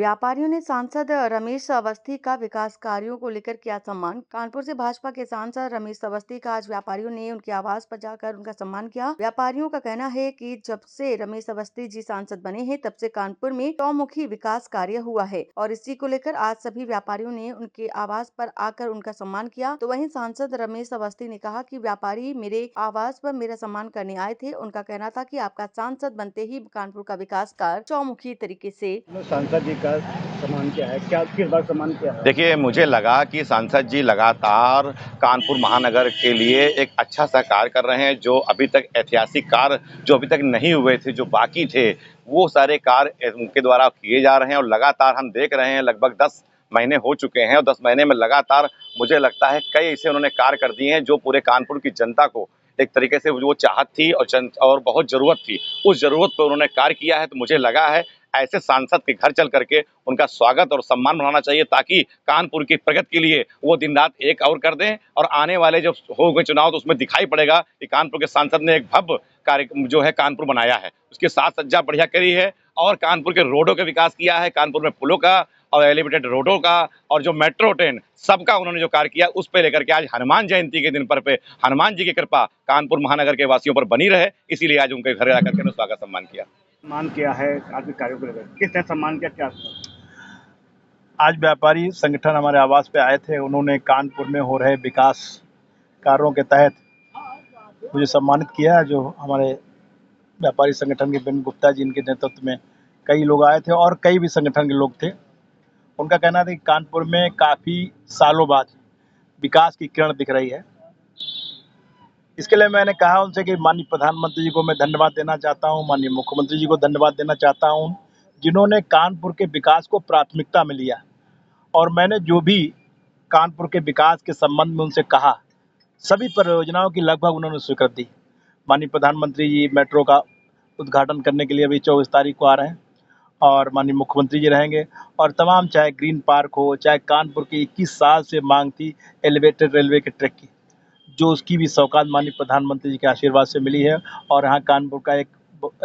व्यापारियों ने सांसद रमेश अवस्थी का विकास कार्यों को लेकर किया सम्मान। कानपुर से भाजपा के सांसद रमेश अवस्थी का आज व्यापारियों ने उनके आवास पर जाकर उनका सम्मान किया। व्यापारियों का कहना है कि जब से रमेश अवस्थी जी सांसद बने हैं तब से कानपुर में चौमुखी विकास कार्य हुआ है और इसी को लेकर आज सभी व्यापारियों ने उनके आवास पर आकर उनका सम्मान किया। तो वहीं सांसद रमेश अवस्थी ने कहा कि व्यापारी मेरे आवास पर मेरा सम्मान करने आए थे। उनका कहना था कि आपका सांसद बनते ही कानपुर का विकास कार्य चौमुखी तरीके से सांसद जी का सम्मान किया है, क्या किस बार सम्मान किया है? देखिए, मुझे लगा कि सांसद जी लगातार कानपुर महानगर के लिए एक अच्छा सा कार्य कर रहे हैं। जो अभी तक ऐतिहासिक कार्य जो अभी तक नहीं हुए थे, जो बाकी थे, वो सारे कार्य उनके द्वारा किए जा रहे हैं और लगातार हम देख रहे हैं। लगभग 10 महीने हो चुके हैं और 10 महीने में लगातार मुझे लगता है कई ऐसे उन्होंने कार्य कर दिए हैं जो पूरे कानपुर की जनता को एक तरीके से वो चाहत थी और बहुत ज़रूरत थी। उस ज़रूरत पर उन्होंने कार्य किया है। तो मुझे लगा है ऐसे सांसद के घर चल करके उनका स्वागत और सम्मान बनाना चाहिए, ताकि कानपुर की प्रगति के लिए वो दिन रात एक और कर दें और आने वाले जब हो गए चुनाव तो उसमें दिखाई पड़ेगा कि कानपुर के सांसद ने एक भव्य कार्य जो है कानपुर बनाया है, उसके साथ सज्जा बढ़िया करी है और कानपुर के रोडों का विकास किया है, कानपुर में पुलों का और एलिवेटेड रोडों का और जो मेट्रो ट्रेन सबका उन्होंने जो कार्य किया उस पे लेकर के आज हनुमान जयंती के दिन पर पे हनुमान जी की कृपा कानपुर महानगर के वासियों पर बनी रहे, इसीलिए आज उनके घर जाकर के स्वागत सम्मान किया। सम्मान किया है आपके कार्यों को लेकर, किस तरह सम्मान किया, क्या? आज व्यापारी संगठन हमारे आवास पे आए थे। उन्होंने कानपुर में हो रहे विकास कार्यों के तहत मुझे सम्मानित किया है। जो हमारे व्यापारी संगठन के बिन गुप्ता जी इनके नेतृत्व में कई लोग आए थे और कई भी संगठन के लोग थे। उनका कहना था कि कानपुर में काफ़ी सालों बाद विकास की किरण दिख रही है। इसके लिए मैंने कहा उनसे कि माननीय प्रधानमंत्री जी को मैं धन्यवाद देना चाहता हूँ, माननीय मुख्यमंत्री जी को धन्यवाद देना चाहता हूँ, जिन्होंने कानपुर के विकास को प्राथमिकता में लिया। और मैंने जो भी कानपुर के विकास के संबंध में उनसे कहा, सभी परियोजनाओं की लगभग उन्होंने स्वीकृति दी। माननीय प्रधानमंत्री जी मेट्रो का उद्घाटन करने के लिए अभी 24 तारीख को आ रहे हैं और माननीय मुख्यमंत्री जी रहेंगे। और तमाम, चाहे ग्रीन पार्क हो, चाहे कानपुर की 21 साल से मांग थी एलिवेटेड रेलवे के ट्रैक की, जो उसकी भी सौगात माननीय प्रधानमंत्री जी के आशीर्वाद से मिली है। और यहाँ कानपुर का एक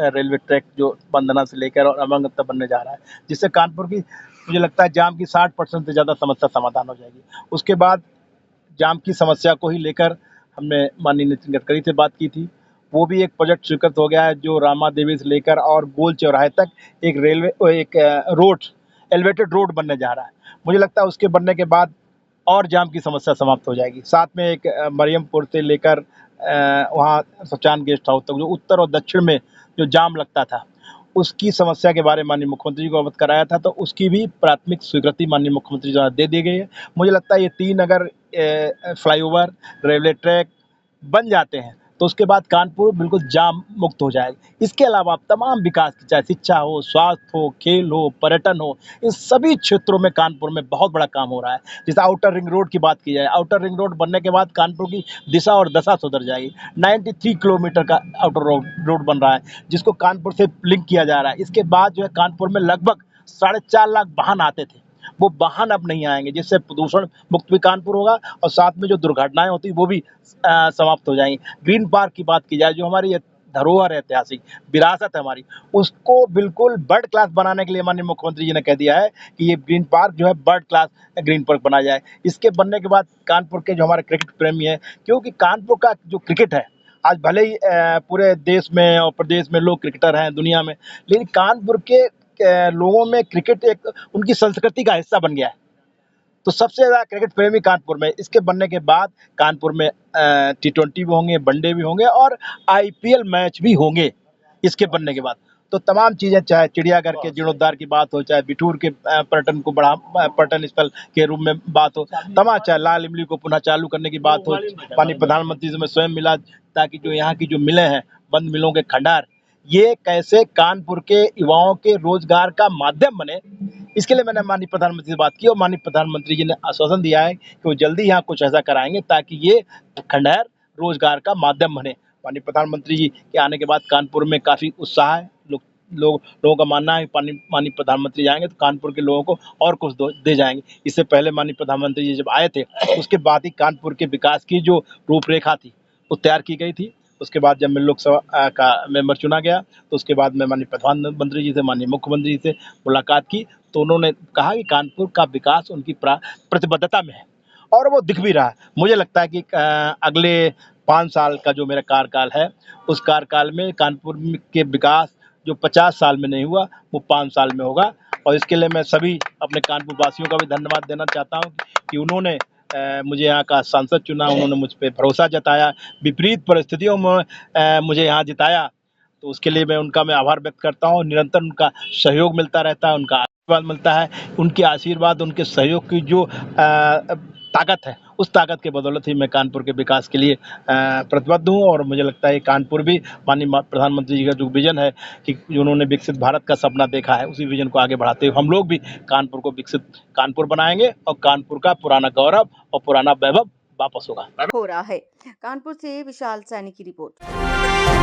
रेलवे ट्रैक जो बंदना से लेकर और अमरगंज तक बनने जा रहा है, जिससे कानपुर की मुझे लगता है जाम की 60% से ज़्यादा समस्या समाधान हो जाएगी। उसके बाद जाम की समस्या को ही लेकर हमने माननीय नितिन गडकरी से बात की थी। वो भी एक प्रोजेक्ट स्वीकृत हो गया है जो रामा देवी से लेकर और गोल चौराहे तक एक रोड, एलिवेटेड रोड बनने जा रहा है। मुझे लगता है उसके बनने के बाद और जाम की समस्या समाप्त हो जाएगी। साथ में एक मरियमपुर से लेकर वहाँ सचान गेस्ट हाउस तक जो उत्तर और दक्षिण में जो जाम लगता था, उसकी समस्या के बारे में माननीय मुख्यमंत्री जी को अवगत कराया था। तो उसकी भी प्राथमिक स्वीकृति माननीय मुख्यमंत्री द्वारा दे दी गई है। मुझे लगता है ये 3 अगर फ्लाईओवर, रेलवे ट्रैक बन जाते हैं तो उसके बाद कानपुर बिल्कुल जाम मुक्त हो जाएगा। इसके अलावा तमाम विकास, चाहे शिक्षा हो, स्वास्थ्य हो, खेल हो, पर्यटन हो, इन सभी क्षेत्रों में कानपुर में बहुत बड़ा काम हो रहा है। जैसे आउटर रिंग रोड की बात की जाए, आउटर रिंग रोड बनने के बाद कानपुर की दिशा और दशा सुधर जाएगी। 93 किलोमीटर का आउटर रोड बन रहा है जिसको कानपुर से लिंक किया जा रहा है। इसके बाद जो है कानपुर में लगभग 4.5 लाख वाहन आते थे, वो वाहन अब नहीं आएंगे, जिससे प्रदूषण मुक्त भी कानपुर होगा और साथ में जो दुर्घटनाएं होती वो भी समाप्त हो जाएंगी। ग्रीन पार्क की बात की जाए, जो हमारी धरोहर है, ऐतिहासिक विरासत है हमारी, उसको बिल्कुल बर्ड क्लास बनाने के लिए माननीय मुख्यमंत्री जी ने कह दिया है कि ये ग्रीन पार्क जो है बर्ड क्लास ग्रीन पार्क बनाया जाए। इसके बनने के बाद कानपुर के जो हमारे क्रिकेट प्रेमी हैं, क्योंकि कानपुर का जो क्रिकेट है आज भले ही पूरे देश में और प्रदेश में लोग क्रिकेटर हैं दुनिया में, लेकिन कानपुर के लोगों में क्रिकेट एक उनकी संस्कृति का हिस्सा बन गया है। तो सबसे ज़्यादा क्रिकेट प्रेमी कानपुर में। इसके बनने के बाद कानपुर में T20 भी होंगे, वनडे भी होंगे और IPL मैच भी होंगे इसके बनने के बाद। तो तमाम चीज़ें, चाहे चिड़ियाघर के जीर्णोद्धार की बात हो, चाहे बिठूर के पर्यटन को पर्यटन स्थल के रूप में बात हो, तमाम, चाहे लाल इमली को पुनः चालू करने की बात हो, माननीय प्रधानमंत्री से मैं स्वयं मिला ताकि जो यहाँ की जो मिलें हैं, बंद मिलों के खंडार, ये कैसे कानपुर के युवाओं के रोजगार का माध्यम बने, इसके लिए मैंने माननीय प्रधानमंत्री से बात की और माननीय प्रधानमंत्री जी ने आश्वासन दिया है कि वो जल्दी यहाँ कुछ ऐसा कराएंगे ताकि ये खंडहर रोजगार का माध्यम बने। माननीय प्रधानमंत्री जी के आने के बाद कानपुर में काफ़ी उत्साह है। लोगों का मानना है माननीय प्रधानमंत्री जाएंगे तो कानपुर के लोगों को और कुछ दे जाएंगे। इससे पहले माननीय प्रधानमंत्री जी जब आए थे उसके बाद ही कानपुर के विकास की जो रूपरेखा थी वो तैयार की गई थी उसके बाद जब मैं लोकसभा का मेंबर चुना गया तो उसके बाद मैं माननीय प्रधानमंत्री जी से, माननीय मुख्यमंत्री जी से मुलाकात की, तो उन्होंने कहा कि कानपुर का विकास उनकी प्रतिबद्धता में है और वो दिख भी रहा है। मुझे लगता है कि अगले 5 साल का जो मेरा कार्यकाल है, उस कार्यकाल में कानपुर के विकास जो 50 साल में नहीं हुआ, वो 5 साल में होगा और इसके लिए मैं सभी अपने कानपुर वासियों का भी धन्यवाद देना चाहता हूँ कि उन्होंने मुझे यहाँ का सांसद चुना, उन्होंने मुझ पे भरोसा जताया, विपरीत परिस्थितियों में मुझे यहाँ जिताया, तो उसके लिए मैं आभार व्यक्त करता हूँ। निरंतर उनका सहयोग मिलता रहता है, उनका आशीर्वाद मिलता है, उनके आशीर्वाद, उनके सहयोग की जो ताकत है, उस ताकत के बदौलत ही मैं कानपुर के विकास के लिए प्रतिबद्ध हूँ और मुझे लगता है कानपुर भी माननीय प्रधानमंत्री जी का जो विजन है कि उन्होंने विकसित भारत का सपना देखा है, उसी विजन को आगे बढ़ाते हुए हम लोग भी कानपुर को विकसित कानपुर बनाएंगे और कानपुर का पुराना गौरव और पुराना वैभव वापस होगा। हो रहा है। कानपुर से विशाल सैनी की रिपोर्ट।